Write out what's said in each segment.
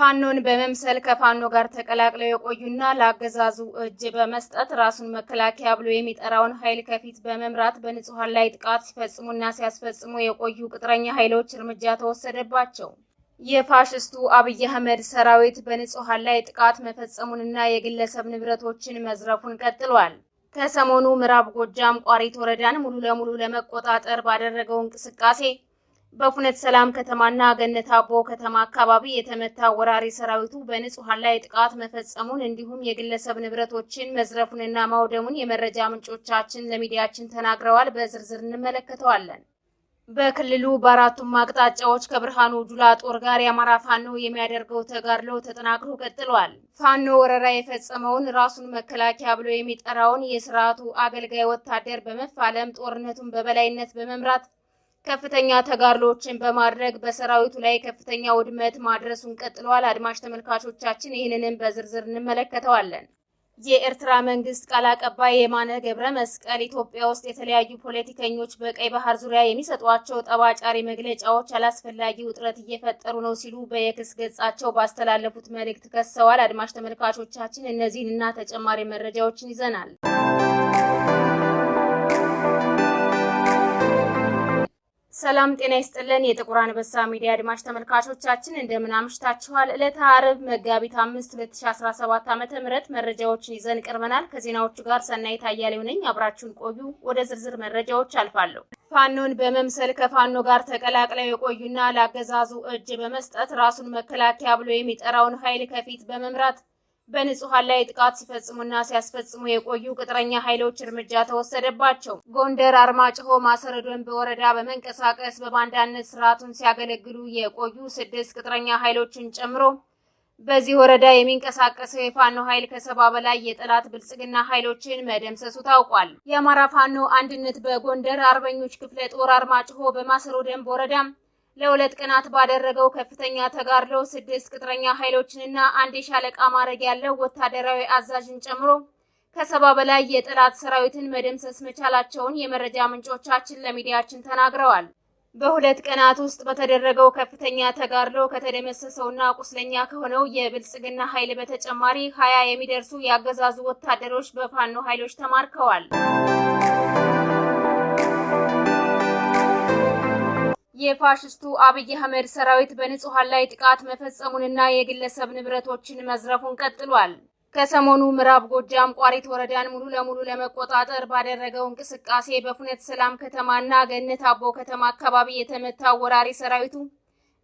ፋኖን በመምሰል ከፋኖ ጋር ተቀላቅለው የቆዩና ለአገዛዙ እጅ በመስጠት ራሱን መከላከያ ብሎ የሚጠራውን ኃይል ከፊት በመምራት በንጹሃን ላይ ጥቃት ሲፈጽሙና ሲያስፈጽሙ የቆዩ ቅጥረኛ ኃይሎች እርምጃ ተወሰደባቸው። የፋሽስቱ አብይ አህመድ ሰራዊት በንጹሃን ላይ ጥቃት መፈጸሙንና የግለሰብ ንብረቶችን መዝረፉን ቀጥሏል። ከሰሞኑ ምዕራብ ጎጃም ቋሪት ወረዳን ሙሉ ለሙሉ ለመቆጣጠር ባደረገው እንቅስቃሴ በፉነት ሰላም ከተማና ገነት አቦ ከተማ አካባቢ የተመታ ወራሪ ሰራዊቱ በንጹሃን ላይ ጥቃት መፈጸሙን እንዲሁም የግለሰብ ንብረቶችን መዝረፉንና ማውደሙን የመረጃ ምንጮቻችን ለሚዲያችን ተናግረዋል። በዝርዝር እንመለከተዋለን። በክልሉ በአራቱም አቅጣጫዎች ከብርሃኑ ጁላ ጦር ጋር የአማራ ፋኖ የሚያደርገው ተጋድሎ ተጠናክሮ ቀጥሏል። ፋኖ ወረራ የፈጸመውን ራሱን መከላከያ ብሎ የሚጠራውን የስርዓቱ አገልጋይ ወታደር በመፋለም ጦርነቱን በበላይነት በመምራት ከፍተኛ ተጋድሎችን በማድረግ በሰራዊቱ ላይ ከፍተኛ ውድመት ማድረሱን ቀጥሏል። አድማጭ ተመልካቾቻችን ይህንንም በዝርዝር እንመለከተዋለን። የኤርትራ መንግስት ቃል አቀባይ የማነ ገብረ መስቀል ኢትዮጵያ ውስጥ የተለያዩ ፖለቲከኞች በቀይ ባህር ዙሪያ የሚሰጧቸው ጠባጫሪ መግለጫዎች አላስፈላጊ ውጥረት እየፈጠሩ ነው ሲሉ በየክስ ገጻቸው ባስተላለፉት መልእክት ከሰዋል። አድማጭ ተመልካቾቻችን እነዚህንና ተጨማሪ መረጃዎችን ይዘናል። ሰላም ጤና ይስጥልን። የጥቁር አንበሳ ሚዲያ አድማጭ ተመልካቾቻችን እንደምን አምሽታችኋል? ዕለተ ዓርብ መጋቢት 5 2017 ዓ.ም መረጃዎችን ይዘን ቀርበናል። ከዜናዎቹ ጋር ሰናይት አያሌው ነኝ። አብራችሁን ቆዩ። ወደ ዝርዝር መረጃዎች አልፋለሁ። ፋኖን በመምሰል ከፋኖ ጋር ተቀላቅለው የቆዩና ለአገዛዙ እጅ በመስጠት ራሱን መከላከያ ብሎ የሚጠራውን ኃይል ከፊት በመምራት በንጹሃን ላይ ጥቃት ሲፈጽሙና ሲያስፈጽሙ የቆዩ ቅጥረኛ ኃይሎች እርምጃ ተወሰደባቸው። ጎንደር አርማጭሆ ማሰረዶን በወረዳ በመንቀሳቀስ በባንዳነት ስርዓቱን ሲያገለግሉ የቆዩ 6 ቅጥረኛ ኃይሎችን ጨምሮ በዚህ ወረዳ የሚንቀሳቀሰው የፋኖ ኃይል ከ70 በላይ የጠላት ብልጽግና ኃይሎችን መደምሰሱ ታውቋል። የአማራ ፋኖ አንድነት በጎንደር አርበኞች ክፍለ ጦር አርማጭሆ በማሰሮደን ወረዳ ለሁለት ቀናት ባደረገው ከፍተኛ ተጋድሎ 6 ቅጥረኛ ኃይሎችንና አንድ የሻለቃ ማዕረግ ያለው ወታደራዊ አዛዥን ጨምሮ ከ70 በላይ የጠላት ሰራዊትን መደምሰስ መቻላቸውን የመረጃ ምንጮቻችን ለሚዲያችን ተናግረዋል። በሁለት ቀናት ውስጥ በተደረገው ከፍተኛ ተጋድሎ ከተደመሰሰውና ቁስለኛ ከሆነው የብልጽግና ኃይል በተጨማሪ 20 የሚደርሱ የአገዛዙ ወታደሮች በፋኖ ኃይሎች ተማርከዋል። የፋሽስቱ አብይ አህመድ ሰራዊት በንጹሃን ላይ ጥቃት መፈጸሙንና የግለሰብ ንብረቶችን መዝረፉን ቀጥሏል። ከሰሞኑ ምዕራብ ጎጃም ቋሪት ወረዳን ሙሉ ለሙሉ ለመቆጣጠር ባደረገው እንቅስቃሴ በፉነት ሰላም ከተማና ገነት አቦ ከተማ አካባቢ የተመታው ወራሪ ሰራዊቱ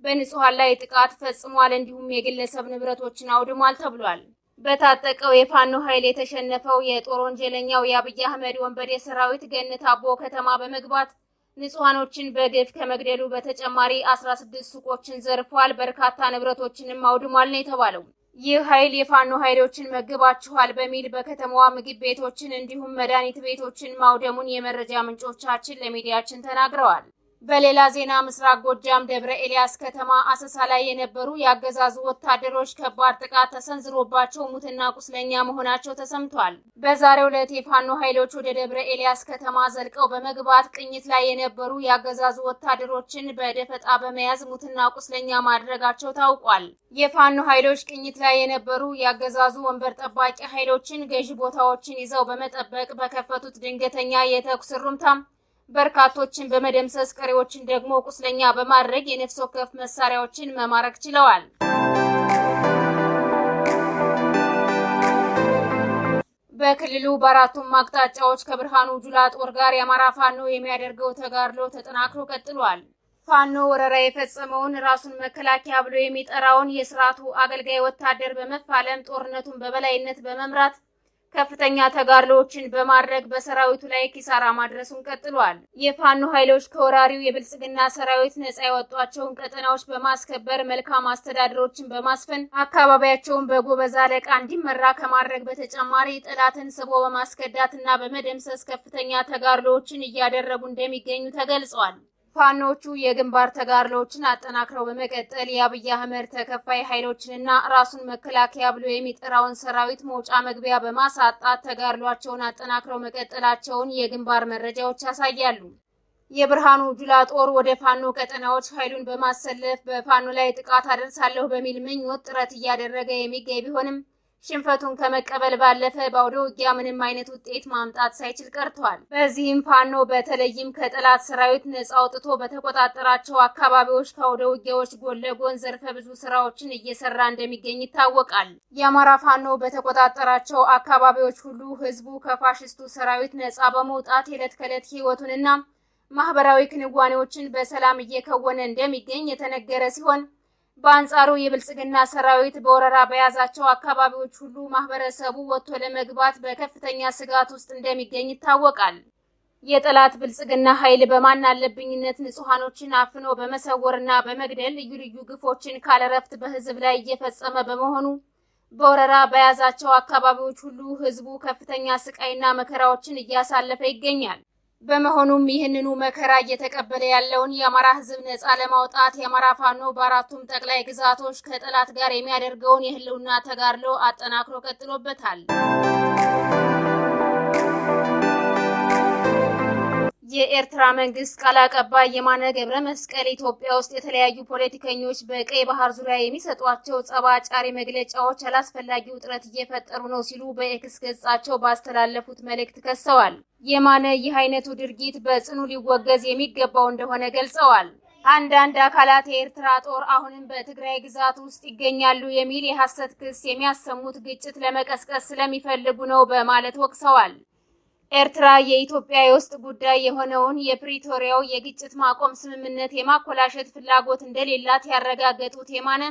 በንጹሃን ላይ ጥቃት ፈጽሟል፣ እንዲሁም የግለሰብ ንብረቶችን አውድሟል ተብሏል። በታጠቀው የፋኖ ኃይል የተሸነፈው የጦር ወንጀለኛው የአብይ አህመድ ወንበዴ ሰራዊት ገነት አቦ ከተማ በመግባት ንጹሃኖችን በግፍ ከመግደሉ በተጨማሪ 16 ሱቆችን ዘርፏል፣ በርካታ ንብረቶችንም አውድሟል ነው የተባለው። ይህ ኃይል የፋኖ ኃይሎችን መግባችኋል በሚል በከተማዋ ምግብ ቤቶችን እንዲሁም መድኃኒት ቤቶችን ማውደሙን የመረጃ ምንጮቻችን ለሚዲያችን ተናግረዋል። በሌላ ዜና ምስራቅ ጎጃም ደብረ ኤልያስ ከተማ አሰሳ ላይ የነበሩ የአገዛዙ ወታደሮች ከባድ ጥቃት ተሰንዝሮባቸው ሙትና ቁስለኛ መሆናቸው ተሰምቷል። በዛሬው ዕለት የፋኖ ኃይሎች ወደ ደብረ ኤልያስ ከተማ ዘልቀው በመግባት ቅኝት ላይ የነበሩ የአገዛዙ ወታደሮችን በደፈጣ በመያዝ ሙትና ቁስለኛ ማድረጋቸው ታውቋል። የፋኖ ኃይሎች ቅኝት ላይ የነበሩ የአገዛዙ ወንበር ጠባቂ ኃይሎችን ገዢ ቦታዎችን ይዘው በመጠበቅ በከፈቱት ድንገተኛ የተኩስ ሩምታ በርካቶችን በመደምሰስ ቀሪዎችን ደግሞ ቁስለኛ በማድረግ የነፍስ ወከፍ መሳሪያዎችን መማረክ ችለዋል። በክልሉ በአራቱም አቅጣጫዎች ከብርሃኑ ጁላ ጦር ጋር የአማራ ፋኖ የሚያደርገው ተጋድሎ ተጠናክሮ ቀጥሏል። ፋኖ ወረራ የፈጸመውን ራሱን መከላከያ ብሎ የሚጠራውን የስርዓቱ አገልጋይ ወታደር በመፋለም ጦርነቱን በበላይነት በመምራት ከፍተኛ ተጋድሎዎችን በማድረግ በሰራዊቱ ላይ ኪሳራ ማድረሱን ቀጥሏል። የፋኖ ኃይሎች ከወራሪው የብልጽግና ሰራዊት ነጻ ያወጧቸውን ቀጠናዎች በማስከበር መልካም አስተዳደሮችን በማስፈን አካባቢያቸውን በጎበዝ አለቃ እንዲመራ ከማድረግ በተጨማሪ ጠላትን ስቦ በማስከዳትና በመደምሰስ ከፍተኛ ተጋድሎዎችን እያደረጉ እንደሚገኙ ተገልጿል። ፋኖቹ የግንባር ተጋድሎዎችን አጠናክረው በመቀጠል የአብይ አህመድ ተከፋይ ኃይሎችንና ራሱን መከላከያ ብሎ የሚጠራውን ሰራዊት መውጫ መግቢያ በማሳጣት ተጋድሏቸውን አጠናክረው መቀጠላቸውን የግንባር መረጃዎች ያሳያሉ። የብርሃኑ ጁላ ጦር ወደ ፋኖ ቀጠናዎች ኃይሉን በማሰለፍ በፋኖ ላይ ጥቃት አደርሳለሁ በሚል ምኞት ጥረት እያደረገ የሚገኝ ቢሆንም ሽንፈቱን ከመቀበል ባለፈ በአውደ ውጊያ ምንም አይነት ውጤት ማምጣት ሳይችል ቀርቷል። በዚህም ፋኖ በተለይም ከጠላት ሰራዊት ነጻ አውጥቶ በተቆጣጠራቸው አካባቢዎች ከአውደ ውጊያዎች ጎን ለጎን ዘርፈ ብዙ ስራዎችን እየሰራ እንደሚገኝ ይታወቃል። የአማራ ፋኖ በተቆጣጠራቸው አካባቢዎች ሁሉ ህዝቡ ከፋሽስቱ ሰራዊት ነጻ በመውጣት የዕለት ከዕለት ህይወቱንና ማህበራዊ ክንዋኔዎችን በሰላም እየከወነ እንደሚገኝ የተነገረ ሲሆን በአንጻሩ የብልጽግና ሰራዊት በወረራ በያዛቸው አካባቢዎች ሁሉ ማህበረሰቡ ወጥቶ ለመግባት በከፍተኛ ስጋት ውስጥ እንደሚገኝ ይታወቃል። የጠላት ብልጽግና ኃይል በማናለብኝነት ንጹሃኖችን አፍኖ በመሰወርና በመግደል ልዩ ልዩ ግፎችን ካለረፍት በህዝብ ላይ እየፈጸመ በመሆኑ በወረራ በያዛቸው አካባቢዎች ሁሉ ህዝቡ ከፍተኛ ስቃይና መከራዎችን እያሳለፈ ይገኛል። በመሆኑም ይህንኑ መከራ እየተቀበለ ያለውን የአማራ ህዝብ ነጻ ለማውጣት የአማራ ፋኖ በአራቱም ጠቅላይ ግዛቶች ከጠላት ጋር የሚያደርገውን የህልውና ተጋድሎ አጠናክሮ ቀጥሎበታል። የኤርትራ መንግስት ቃል አቀባይ የማነ ገብረ መስቀል ኢትዮጵያ ውስጥ የተለያዩ ፖለቲከኞች በቀይ ባህር ዙሪያ የሚሰጧቸው ጸባጫሪ መግለጫዎች አላስፈላጊ ውጥረት እየፈጠሩ ነው ሲሉ በኤክስ ገጻቸው ባስተላለፉት መልእክት ከሰዋል። የማነ ይህ አይነቱ ድርጊት በጽኑ ሊወገዝ የሚገባው እንደሆነ ገልጸዋል። አንዳንድ አካላት የኤርትራ ጦር አሁንም በትግራይ ግዛት ውስጥ ይገኛሉ የሚል የሐሰት ክስ የሚያሰሙት ግጭት ለመቀስቀስ ስለሚፈልጉ ነው በማለት ወቅሰዋል። ኤርትራ የኢትዮጵያ የውስጥ ጉዳይ የሆነውን የፕሪቶሪያው የግጭት ማቆም ስምምነት የማኮላሸት ፍላጎት እንደሌላት ያረጋገጡት የማነ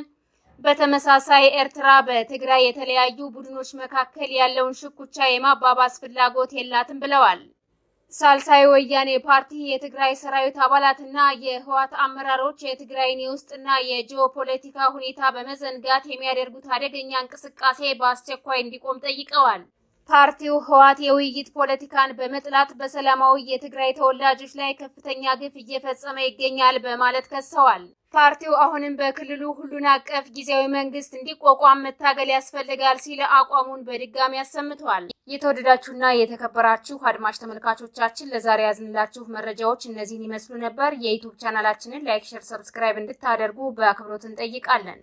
በተመሳሳይ ኤርትራ በትግራይ የተለያዩ ቡድኖች መካከል ያለውን ሽኩቻ የማባባስ ፍላጎት የላትም ብለዋል። ሳልሳይ ወያኔ ፓርቲ የትግራይ ሰራዊት አባላትና የህወሓት አመራሮች የትግራይን የውስጥና የጂኦፖለቲካ ሁኔታ በመዘንጋት የሚያደርጉት አደገኛ እንቅስቃሴ በአስቸኳይ እንዲቆም ጠይቀዋል። ፓርቲው ህወሓት የውይይት ፖለቲካን በመጥላት በሰላማዊ የትግራይ ተወላጆች ላይ ከፍተኛ ግፍ እየፈጸመ ይገኛል በማለት ከሰዋል። ፓርቲው አሁንም በክልሉ ሁሉን አቀፍ ጊዜያዊ መንግስት እንዲቋቋም መታገል ያስፈልጋል ሲል አቋሙን በድጋሚ አሰምቷል። የተወደዳችሁና የተከበራችሁ አድማጭ ተመልካቾቻችን ለዛሬ ያዝንላችሁ መረጃዎች እነዚህን ይመስሉ ነበር። የዩቲዩብ ቻናላችንን ላይክ፣ ሼር፣ ሰብስክራይብ እንድታደርጉ በአክብሮት እንጠይቃለን።